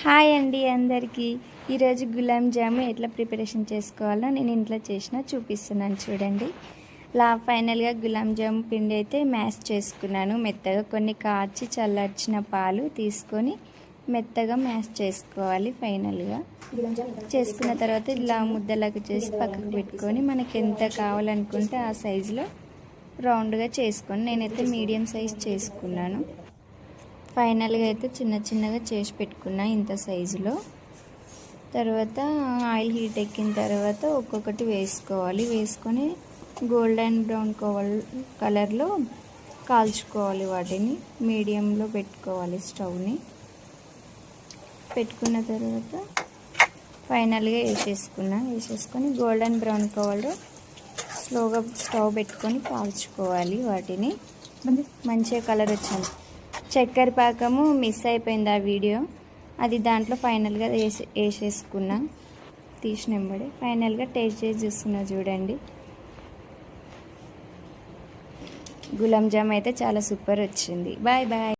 Hi అండి అందరికీ. ఈరోజు గులాబ్ జాము ఎట్లా ప్రిపరేషన్ చేసుకోవాలో నేను ఇంట్లో చేసిన చూపిస్తున్నాను చూడండి. ఫైనల్గా గులాబ్ జాము పిండి అయితే మ్యాష్ చేసుకున్నాను మెత్తగా. కొన్ని కాచి చల్లార్చిన పాలు తీసుకొని మెత్తగా మ్యాష్ చేసుకోవాలి. ఫైనల్గా చేసుకున్న తర్వాత ఇలా ముద్దలాగా చేసి పక్కకు పెట్టుకొని మనకి ఎంత కావాలనుకుంటే ఆ సైజులో రౌండ్గా చేసుకొని నేనైతే మీడియం సైజ్ చేసుకున్నాను. ఫైనల్గా అయితే చిన్న చిన్నగా చేసి పెట్టుకున్నా ఇంత సైజులో. తర్వాత ఆయిల్ హీట్ ఎక్కిన తర్వాత ఒక్కొక్కటి వేసుకోవాలి. వేసుకొని గోల్డెన్ బ్రౌన్ కలర్లో కాల్చుకోవాలి. వాటిని మీడియంలో పెట్టుకోవాలి స్టవ్ని. పెట్టుకున్న తర్వాత ఫైనల్గా వేసేసుకొని గోల్డెన్ బ్రౌన్ కలర్ స్లోగా స్టవ్ పెట్టుకొని కాల్చుకోవాలి. వాటిని మంచిగా కలర్ వచ్చింది. చక్కెర పాకము మిస్ అయిపోయింది ఆ వీడియో, అది దాంట్లో ఫైనల్గా వేసేసుకున్నా తీసినెంబడి. ఫైనల్గా టేస్ట్ చేసి చూస్తున్నా చూడండి. గులాబ్ జామ్ అయితే చాలా సూపర్ వచ్చింది. Bye bye.